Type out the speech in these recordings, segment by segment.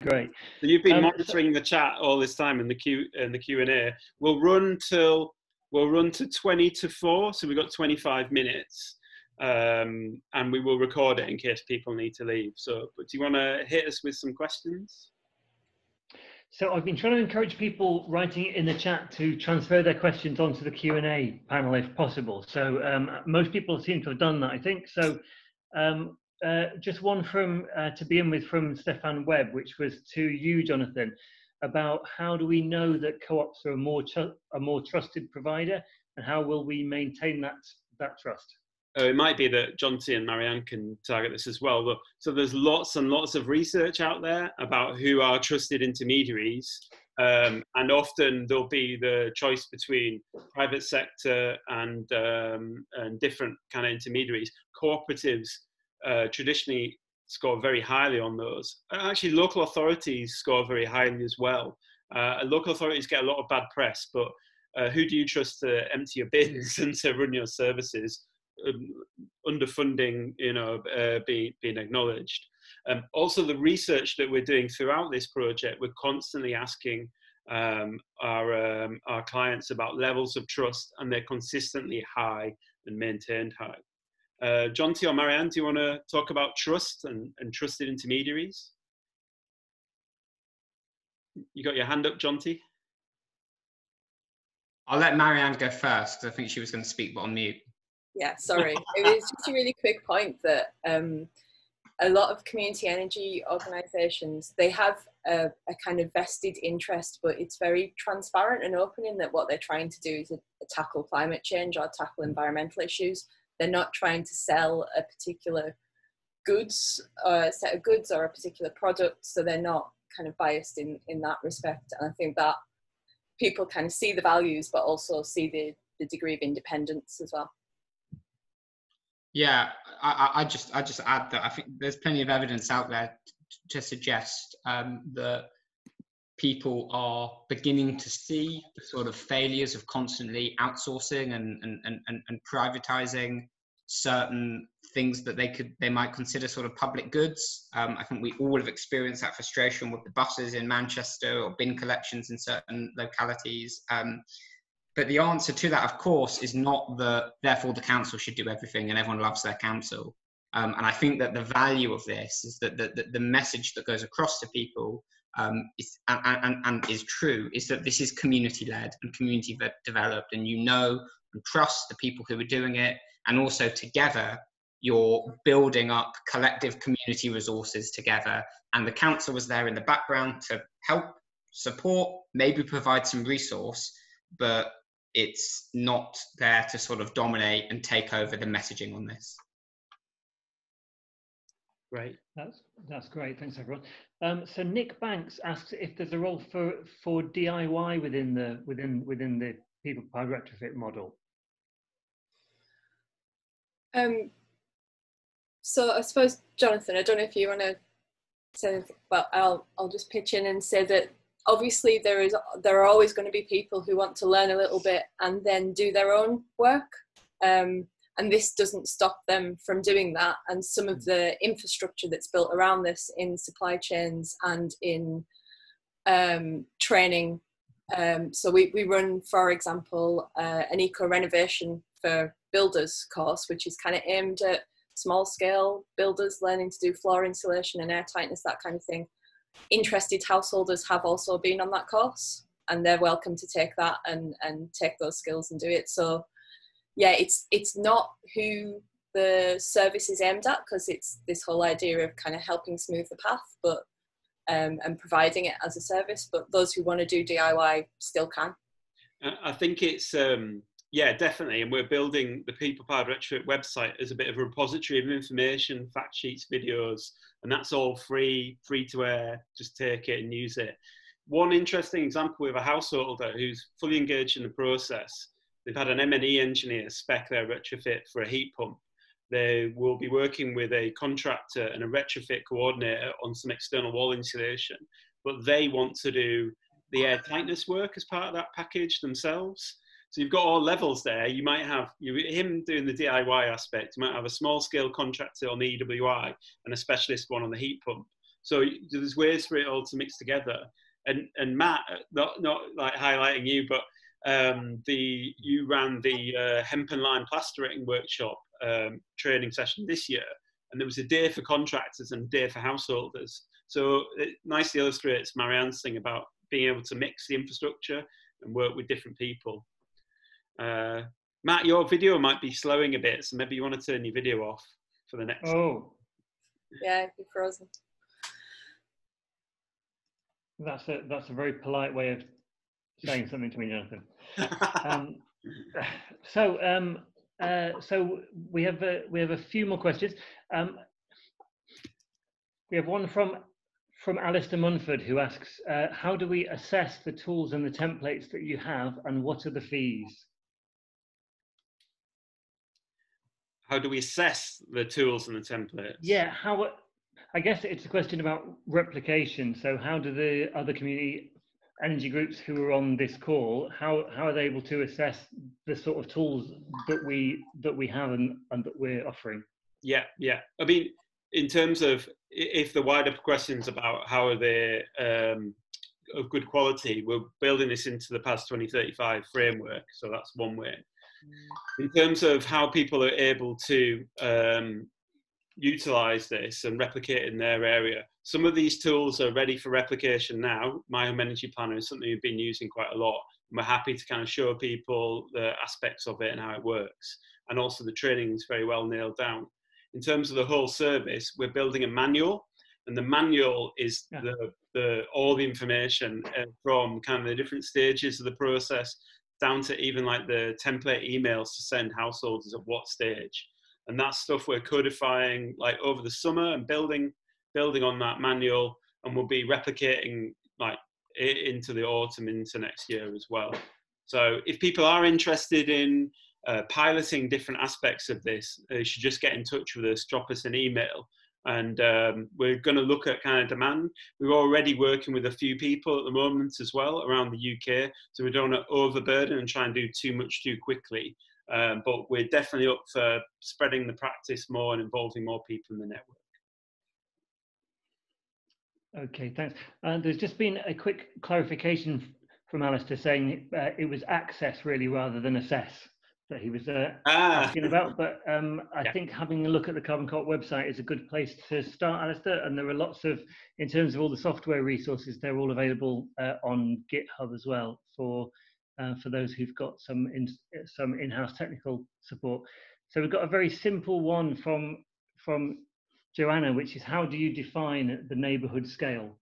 Great. So you've been monitoring the chat all this time in the Q&A. We'll run to 20 to 4, so we've got 25 minutes, and we will record it in case people need to leave. So, but do you want to hit us with some questions? So I've been trying to encourage people writing in the chat to transfer their questions onto the Q&A panel if possible. So most people seem to have done that, I think. So just one from, to begin with, from Stefan Webb, which was to you, Jonathan, about how do we know that co-ops are a more trusted provider, and how will we maintain that trust? It might be that Jonty and Marianne can target this as well. But, so there's lots and lots of research out there about who are trusted intermediaries. And often there'll be the choice between private sector and different kind of intermediaries. Cooperatives traditionally score very highly on those. Actually, local authorities score very highly as well. Local authorities get a lot of bad press, but who do you trust to empty your bins and to run your services? Underfunding, being acknowledged. Also, the research that we're doing throughout this project, we're constantly asking our clients about levels of trust, and they're consistently high and maintained high. Jonty or Marianne, do you want to talk about trust and trusted intermediaries? You got your hand up, Jonty? I'll let Marianne go first, because I think she was going to speak, but on mute. Yeah, sorry. It was just a really quick point that a lot of community energy organisations, they have a kind of vested interest, but it's very transparent and open in that what they're trying to do is tackle climate change or tackle environmental issues. They're not trying to sell a particular set of goods or a particular product, so they're not kind of biased in that respect. And I think that people kind of see the values, but also see the degree of independence as well. Yeah, I just add that I think there's plenty of evidence out there to suggest that people are beginning to see the sort of failures of constantly outsourcing and privatizing certain things that they might consider sort of public goods. I think we all have experienced that frustration with the buses in Manchester or bin collections in certain localities. But the answer to that, of course, is not that therefore the council should do everything and everyone loves their council. And I think that the value of this is that the message that goes across to people is true, is that this is community-led and community-developed, and you know and trust the people who are doing it, and also together you're building up collective community resources together, and the council was there in the background to help, support, maybe provide some resource, but it's not there to sort of dominate and take over the messaging on this. Great. That's great. Thanks, everyone. So Nick Banks asks if there's a role for DIY within the People Powered Retrofit model. So I suppose, Jonathan, I don't know if you want to say anything, but I'll just pitch in and say that obviously there are always going to be people who want to learn a little bit and then do their own work. And this doesn't stop them from doing that. And some of the infrastructure that's built around this in supply chains and in training. So we run, for example, an eco-renovation for builders course, which is kind of aimed at small scale builders learning to do floor insulation and air tightness, that kind of thing. Interested householders have also been on that course, and they're welcome to take that and take those skills and do it. So yeah, it's not who the service is aimed at, because it's this whole idea of kind of helping smooth the path, but and providing it as a service. But those who want to do DIY still can. I think it's yeah, definitely. And we're building the People Powered Retrofit website as a bit of a repository of information, fact sheets, videos, and that's all free to air. Just take it and use it. One interesting example with a householder who's fully engaged in the process. They've had an M&E engineer spec their retrofit for a heat pump. They will be working with a contractor and a retrofit coordinator on some external wall insulation, but they want to do the air tightness work as part of that package themselves. So you've got all levels there. You might have him doing the DIY aspect. You might have a small scale contractor on the EWI and a specialist one on the heat pump. So there's ways for it all to mix together. And Matt, not like highlighting you, but you ran the hemp and lime plastering workshop training session this year, and there was a day for contractors and a day for householders. So it nicely illustrates Marianne's thing about being able to mix the infrastructure and work with different people. Matt, your video might be slowing a bit, so maybe you want to turn your video off for the next. Oh. Yeah, you're frozen. That's a very polite way of saying something to me, Jonathan. So we have a few more questions. We have one from Alistair Munford, who asks, how do we assess the tools and the templates that you have, and what are the fees? How do we assess the tools and the templates? Yeah, I guess it's a question about replication. So how do the other community energy groups who are on this call, how are they able to assess the sort of tools that we have and that we're offering? Yeah. I mean, in terms of if the wider questions about how are they of good quality, we're building this into the PAS 2035 framework. So that's one way. In terms of how people are able to utilize this and replicate in their area, some of these tools are ready for replication now. My Home Energy Planner is something we've been using quite a lot, and we're happy to kind of show people the aspects of it and how it works. And also the training is very well nailed down. In terms of the whole service, we're building a manual, and the manual is all the information from kind of the different stages of the process down to even like the template emails to send householders at what stage. And that's stuff we're codifying like over the summer and building on that manual, and we'll be replicating like into the autumn, into next year as well. So if people are interested in piloting different aspects of this, they should just get in touch with us, drop us an email, and we're going to look at kind of demand. We're already working with a few people at the moment as well around the UK, so we don't want to overburden and try and do too much too quickly. But we're definitely up for spreading the practice more and involving more people in the network. Okay, thanks. There's just been a quick clarification from Alistair saying it was access really rather than assess that he was asking about. But I think having a look at the Carbon Co-op website is a good place to start, Alistair. And there are lots of, in terms of all the software resources, they're all available on GitHub as well for those who've got some in-house technical support. So we've got a very simple one from Joanna, which is, how do you define the neighbourhood scale?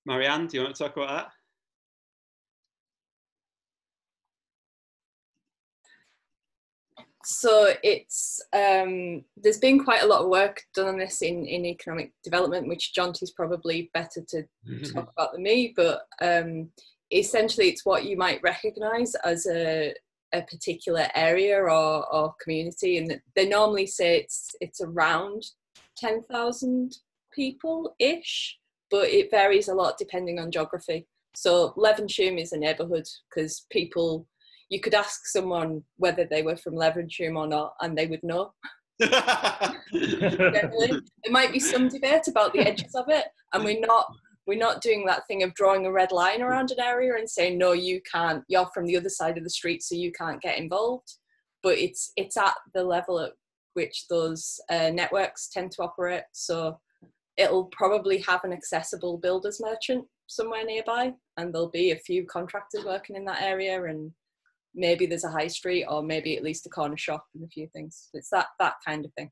Marianne, do you want to talk about that? So it's there's been quite a lot of work done on this in economic development, which Jonty's probably better to talk about than me, but essentially it's what you might recognise as a particular area or community, and they normally say it's around 10,000 people-ish, but it varies a lot depending on geography. So Levenshulme is a neighbourhood because people, you could ask someone whether they were from Levenshulme or not, and they would know. Generally, there might be some debate about the edges of it, and we're not doing that thing of drawing a red line around an area and saying, no, you can't, you're from the other side of the street, so you can't get involved. But it's at the level at which those networks tend to operate. So it'll probably have an accessible builder's merchant somewhere nearby, and there'll be a few contractors working in that area, and maybe there's a high street, or maybe at least a corner shop and a few things. It's that kind of thing.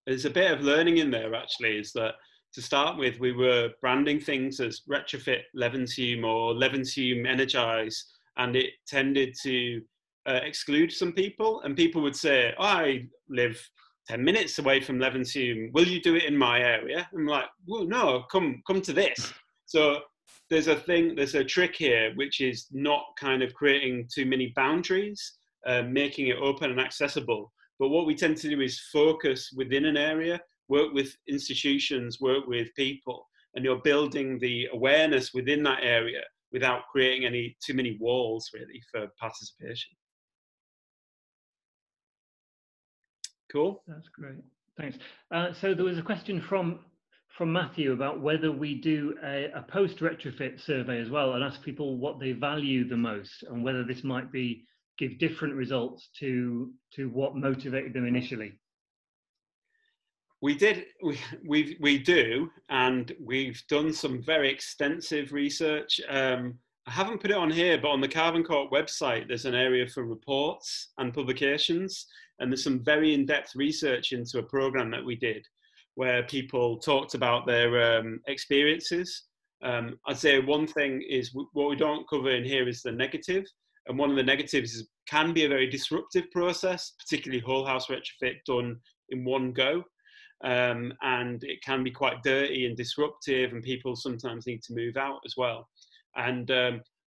There's a bit of learning in there, actually, is that to start with, we were branding things as retrofit Levenshulme or Levenshulme Energize, and it tended to exclude some people, and people would say, oh, I live 10 minutes away from Levenshulme, will you do it in my area? I'm like, well, no, come to this. So there's a trick here, which is not kind of creating too many boundaries, making it open and accessible. But what we tend to do is focus within an area, work with institutions, work with people, and you're building the awareness within that area without creating too many walls, really, for participation. Cool. That's great. Thanks. So there was a question from from Matthew about whether we do a post-retrofit survey as well and ask people what they value the most and whether this might give different results to what motivated them initially. We do, and we've done some very extensive research. I haven't put it on here, but on the Carbon Corp website, there's an area for reports and publications, and there's some very in-depth research into a program that we did where people talked about their experiences. I'd say one thing is what we don't cover in here is the negative, and one of the negatives is can be a very disruptive process, particularly whole house retrofit done in one go. And it can be quite dirty and disruptive, and people sometimes need to move out as well. And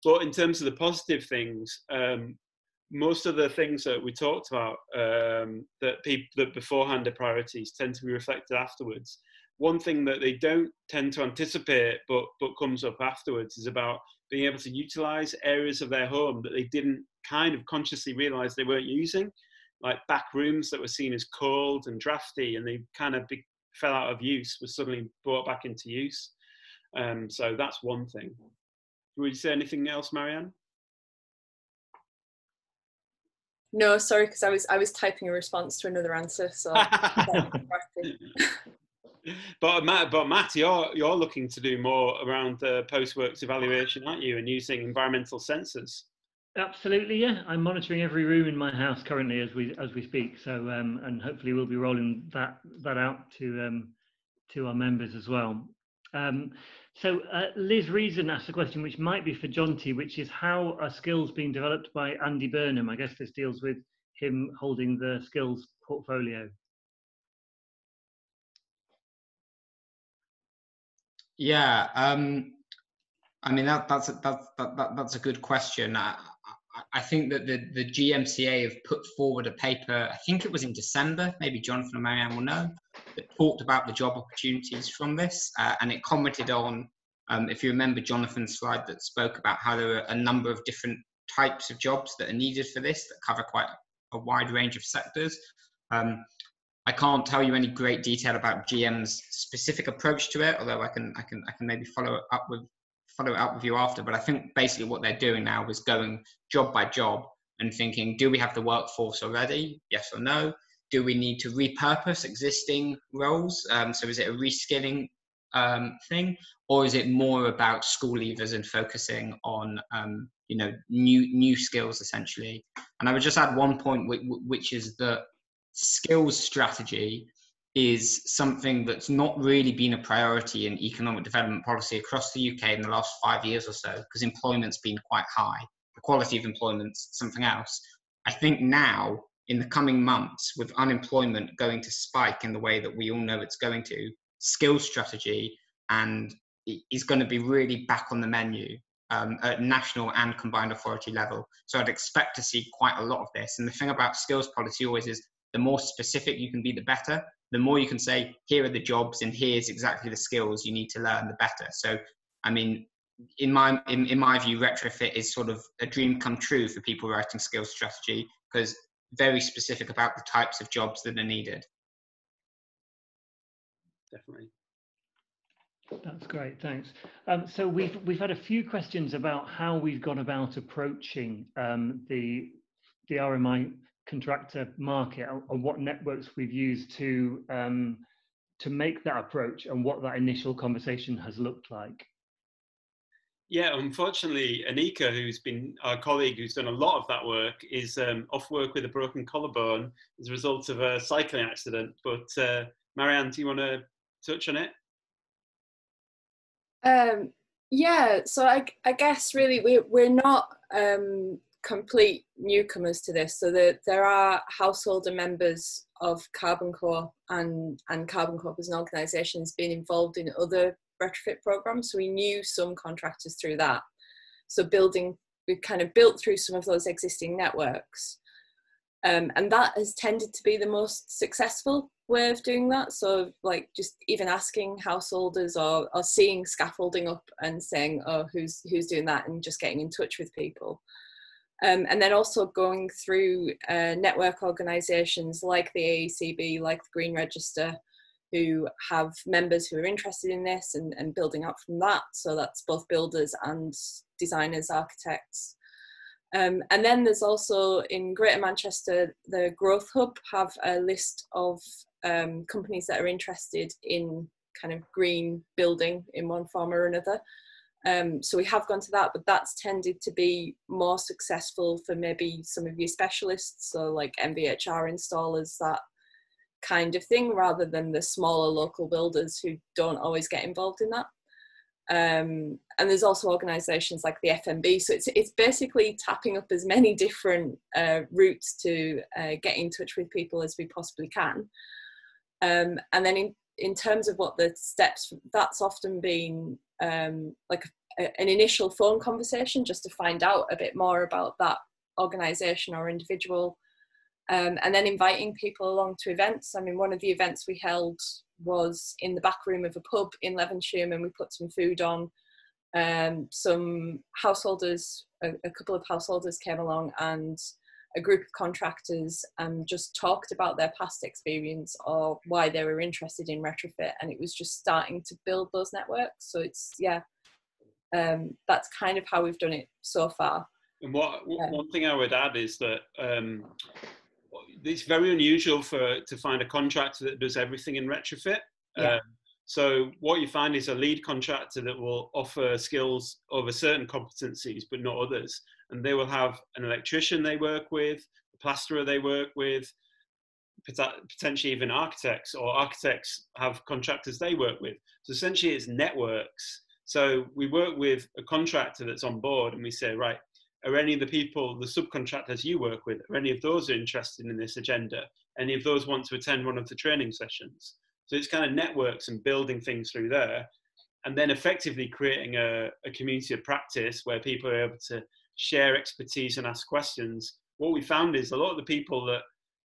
but in terms of the positive things, most of the things that we talked about that beforehand are priorities tend to be reflected afterwards. One thing that they don't tend to anticipate but comes up afterwards is about being able to utilize areas of their home that they didn't kind of consciously realize they weren't using, like back rooms that were seen as cold and drafty, and they kind of fell out of use, were suddenly brought back into use. So that's one thing. Would you say anything else, Marianne? No, sorry, because I was typing a response to another answer. So. But Matt, you're looking to do more around post-works evaluation, aren't you, and using environmental sensors? Absolutely, yeah. I'm monitoring every room in my house currently as we speak. So and hopefully we'll be rolling that out to our members as well. So Liz Reason asked a question which might be for Jonty, which is how are skills being developed by Andy Burnham? I guess this deals with him holding the skills portfolio. Yeah, I mean that's a good question. I think that the GMCA have put forward a paper, I think it was in December, maybe Jonathan and Marianne will know, that talked about the job opportunities from this, and it commented on, if you remember Jonathan's slide that spoke about how there are a number of different types of jobs that are needed for this that cover quite a wide range of sectors. I can't tell you any great detail about GM's specific approach to it, although I can maybe follow it up with you after. But I think basically what they're doing now is going job by job and thinking, do we have the workforce already? Yes or no? Do we need to repurpose existing roles? So is it a reskilling thing, or is it more about school leavers and focusing on new skills essentially? And I would just add one point, which is that skills strategy is something that's not really been a priority in economic development policy across the UK in the last 5 years or so, because employment's been quite high. The quality of employment's something else. I think now, in the coming months, with unemployment going to spike in the way that we all know it's going to, skills strategy is going to be really back on the menu at national and combined authority level. So I'd expect to see quite a lot of this. And the thing about skills policy always is the more specific you can be, the better. The more you can say, here are the jobs and here's exactly the skills you need to learn, the better. So, I mean, in my view, retrofit is sort of a dream come true for people writing skills strategy, because very specific about the types of jobs that are needed. Definitely. That's great, thanks. So we've had a few questions about how we've gone about approaching the RMI contractor market and what networks we've used to make that approach and what that initial conversation has looked like. Yeah, unfortunately, Anika, who's been our colleague who's done a lot of that work, is off work with a broken collarbone as a result of a cycling accident. But Marianne, do you want to touch on it? Yeah, so I guess really we're not complete newcomers to this. So there are householder members of Carbon Corp and Carbon Corp as an organisation has been involved in other retrofit programs. So we knew some contractors through that. So we've kind of built through some of those existing networks. And that has tended to be the most successful way of doing that. So like just even asking householders or seeing scaffolding up and saying, oh, who's doing that, and just getting in touch with people. And then also going through network organisations like the AECB, like the Green Register, who have members who are interested in this and building up from that. So that's both builders and designers, architects. And then there's also in Greater Manchester, the Growth Hub have a list of companies that are interested in kind of green building in one form or another. So we have gone to that, but that's tended to be more successful for maybe some of your specialists, so like MVHR installers, that kind of thing, rather than the smaller local builders who don't always get involved in that. And there's also organisations like the FMB, so it's basically tapping up as many different routes to get in touch with people as we possibly can. And then in terms of what the steps, that's often been like an initial phone conversation just to find out a bit more about that organisation or individual. And then inviting people along to events. I mean, one of the events we held was in the back room of a pub in Levenshulme, and we put some food on. Some householders, a couple of householders came along, and a group of contractors just talked about their past experience or why they were interested in retrofit. And it was just starting to build those networks. So it's, yeah, that's kind of how we've done it so far. And one thing I would add is that it's very unusual to find a contractor that does everything in retrofit. Yeah. So what you find is a lead contractor that will offer skills over certain competencies, but not others. And they will have an electrician they work with, a plasterer they work with, potentially even architects, or architects have contractors they work with. So essentially it's networks. So we work with a contractor that's on board, and we say, right, are any of the people, the subcontractors you work with, are any of those interested in this agenda? Any of those want to attend one of the training sessions? So it's kind of networks and building things through there, and then effectively creating a community of practice where people are able to share expertise and ask questions. What we found is a lot of the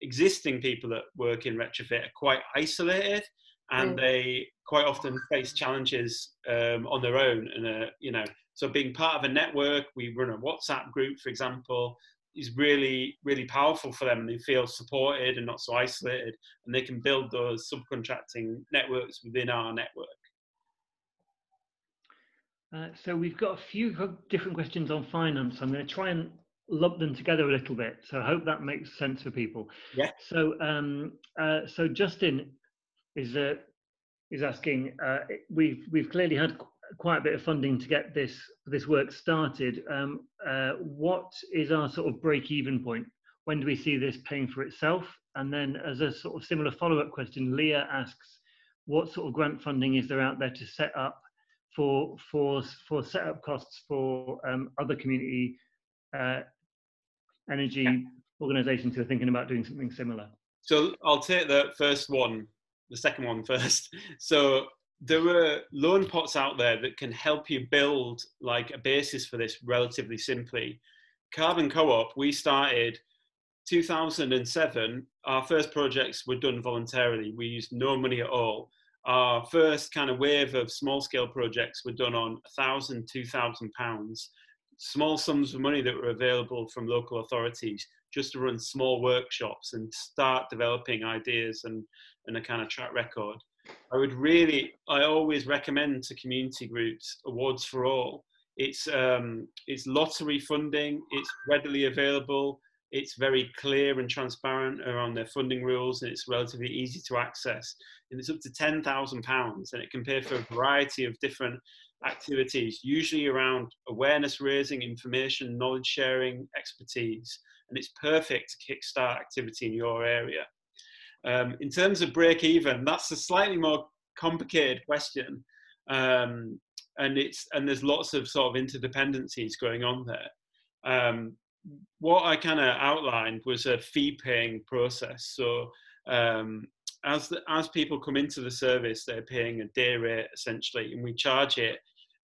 existing people that work in retrofit are quite isolated, and they quite often face challenges on their own. And so being part of a network, we run a WhatsApp group, for example, is really, really powerful for them. And they feel supported and not so isolated, and they can build those subcontracting networks within our network. So we've got a few different questions on finance. I'm going to try and lump them together a little bit. So I hope that makes sense for people. Yeah. So so Justin is asking, we've clearly had quite a bit of funding to get this work started. What is our sort of break-even point? When do we see this paying for itself? And then, as a sort of similar follow-up question, Leah asks, what sort of grant funding is there out there to set up for setup costs for other community energy organisations who are thinking about doing something similar? So I'll take the second one first. So there are loan pots out there that can help you build like a basis for this relatively simply. Carbon Co-op, we started 2007. Our first projects were done voluntarily. We used no money at all. Our first kind of wave of small scale projects were done on £1,000, £2,000, small sums of money that were available from local authorities just to run small workshops and start developing ideas and a kind of track record. I always recommend to community groups Awards for All. It's lottery funding, it's readily available, it's very clear and transparent around their funding rules, and it's relatively easy to access. And it's up to £10,000, and it can pay for a variety of different activities, usually around awareness raising, information, knowledge sharing, expertise. And it's perfect to kickstart activity in your area. In terms of break even, that's a slightly more complicated question. And there's lots of sort of interdependencies going on there. What I kind of outlined was a fee paying process. So as people come into the service, they're paying a day rate essentially, and we charge it.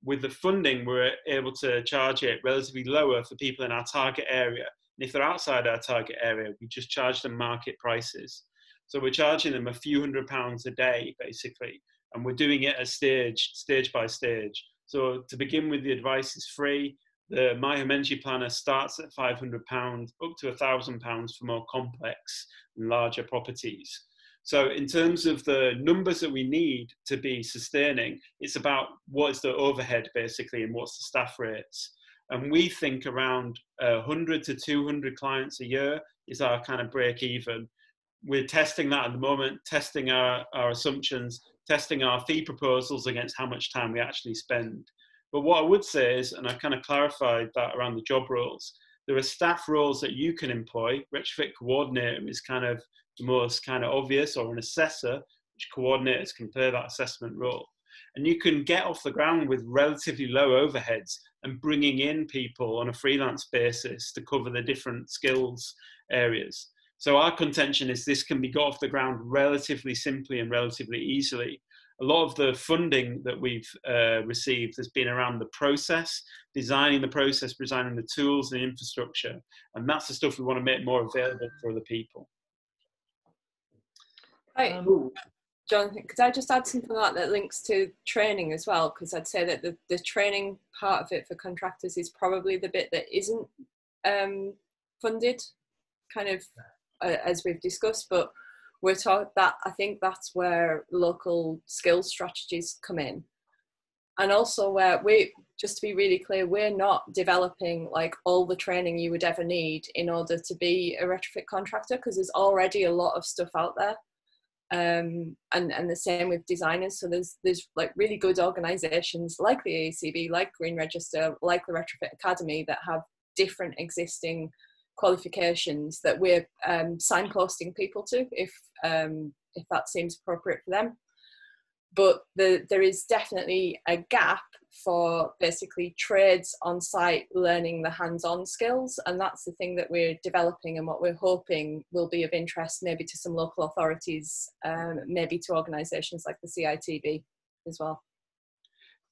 With the funding, we're able to charge it relatively lower for people in our target area. And if they're outside our target area, we just charge them market prices. So we're charging them a few £100s a day, basically, and we're doing it stage by stage. So to begin with, the advice is free. The My Home Energy Planner starts at £500, up to £1,000 for more complex and larger properties. So in terms of the numbers that we need to be sustaining, it's about what is the overhead basically and what's the staff rates. And we think around 100 to 200 clients a year is our kind of break even. We're testing that at the moment, testing our assumptions, testing our fee proposals against how much time we actually spend. But what I would say is, and I kind of clarified that around the job roles, there are staff roles that you can employ. Retrofit coordinator is kind of the most kind of obvious, or an assessor, which coordinators can play that assessment role. And you can get off the ground with relatively low overheads and bringing in people on a freelance basis to cover the different skills areas. So our contention is this can be got off the ground relatively simply and relatively easily. A lot of the funding that we've received has been around the process, designing the tools and the infrastructure. And that's the stuff we want to make more available for other people. Right. Jonathan, could I just add something like that links to training as well? Because I'd say that the training part of it for contractors is probably the bit that isn't funded, kind of as we've discussed, but we're taught that I think that's where local skills strategies come in. And also where just to be really clear, we're not developing like all the training you would ever need in order to be a retrofit contractor, because there's already a lot of stuff out there. And the same with designers. So there's like really good organizations like the AECB, like Green Register, like the Retrofit Academy that have different existing qualifications that we're signposting people to if that seems appropriate for them. But there is definitely a gap for basically trades on site learning the hands-on skills, and that's the thing that we're developing and what we're hoping will be of interest maybe to some local authorities, maybe to organisations like the CITB as well.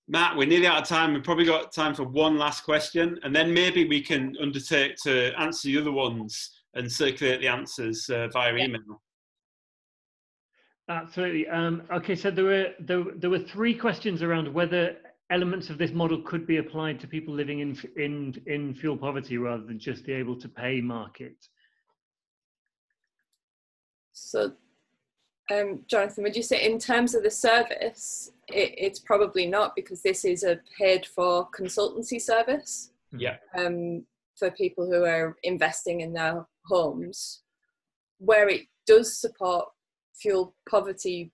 Matt, we're nearly out of time. We've probably got time for one last question, and then maybe we can undertake to answer the other ones and circulate the answers via email. Absolutely. Okay, so there were three questions around whether elements of this model could be applied to people living in fuel poverty rather than just the able to pay market. So, Jonathan, would you say in terms of the service, it's probably not, because this is a paid for consultancy service? Yeah. For people who are investing in their homes. Where it does support fuel poverty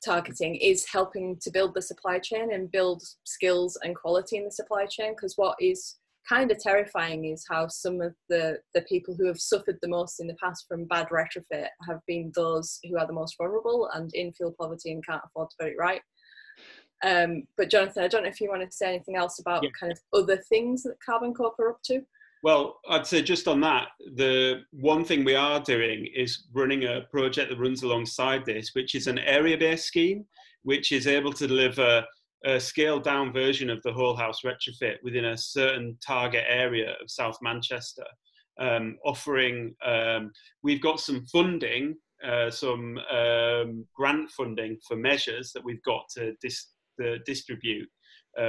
targeting is helping to build the supply chain and build skills and quality in the supply chain, because what is kind of terrifying is how some of the people who have suffered the most in the past from bad retrofit have been those who are the most vulnerable and in fuel poverty and can't afford to put it right. But Jonathan, I don't know if you want to say anything else about kind of other things that Carbon Corp are up to? Well, I'd say just on that, the one thing we are doing is running a project that runs alongside this, which is an area-based scheme, which is able to deliver a scaled-down version of the whole house retrofit within a certain target area of South Manchester, offering, we've got some funding, some grant funding for measures that we've got to distribute,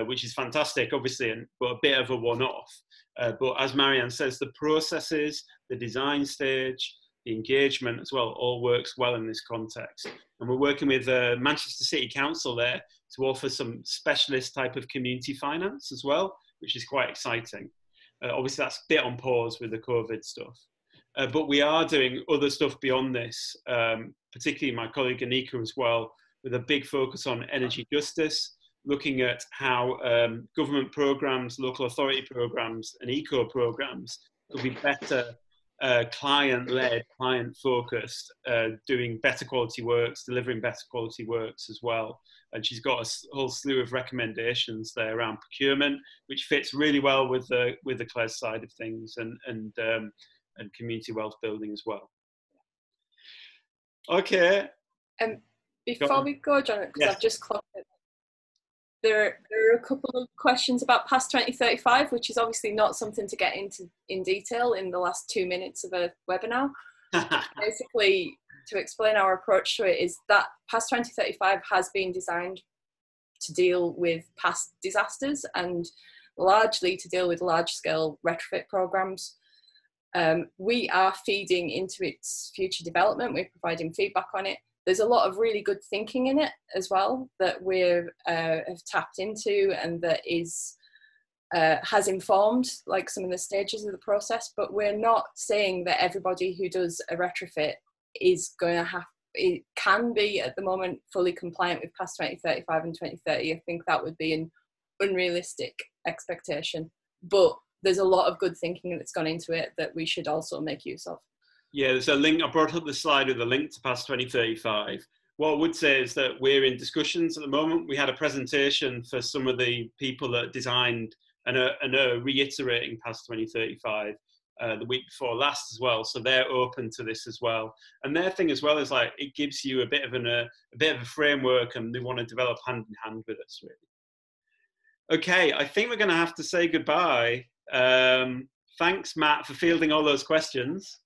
which is fantastic, obviously, but a bit of a one-off. But as Marianne says, the processes, the design stage, the engagement as well, all works well in this context. And we're working with Manchester City Council there to offer some specialist type of community finance as well, which is quite exciting. Obviously, that's a bit on pause with the COVID stuff. But we are doing other stuff beyond this, particularly my colleague Anika as well, with a big focus on energy justice, looking at how government programs, local authority programs, and eco programs could be better client-led, client-focused, doing better quality works, delivering better quality works as well. And she's got a whole slew of recommendations there around procurement, which fits really well with the CLES side of things, and community wealth building as well. Okay. Before we go, John, because I've just clocked it. There are a couple of questions about past 2035, which is obviously not something to get into in detail in the last 2 minutes of a webinar. Basically, to explain our approach to it is that past 2035 has been designed to deal with past disasters and largely to deal with large-scale retrofit programs. We are feeding into its future development. We're providing feedback on it. There's a lot of really good thinking in it as well that we have tapped into, and that is has informed like some of the stages of the process. But we're not saying that everybody who does a retrofit is going to have, it can be at the moment fully compliant with past 2035 and 2030. I think that would be an unrealistic expectation, but there's a lot of good thinking that's gone into it that we should also make use of. Yeah, there's a link. I brought up the slide with a link to past 2035. What I would say is that we're in discussions at the moment. We had a presentation for some of the people that designed and are reiterating past 2035 the week before last as well. So they're open to this as well. And their thing as well is like, it gives you a bit of a framework, and they want to develop hand in hand with us, really. Okay, I think we're going to have to say goodbye. Thanks, Matt, for fielding all those questions.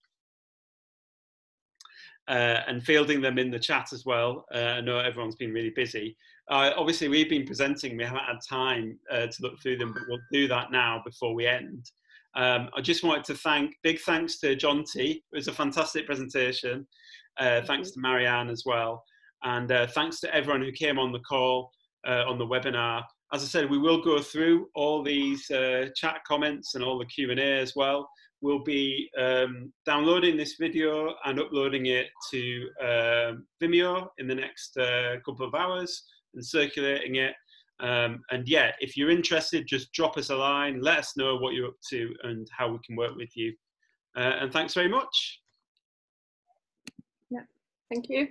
And fielding them in the chat as well. I know everyone's been really busy. Obviously, we've been presenting. We haven't had time to look through them, but we'll do that now before we end. I just wanted to big thanks to Jonty. It was a fantastic presentation. Thanks to Marianne as well. And thanks to everyone who came on the call, on the webinar. As I said, we will go through all these chat comments and all the Q&A as well. We'll be downloading this video and uploading it to Vimeo in the next couple of hours and circulating it. And yeah, if you're interested, just drop us a line, let us know what you're up to and how we can work with you. And thanks very much. Yeah, thank you.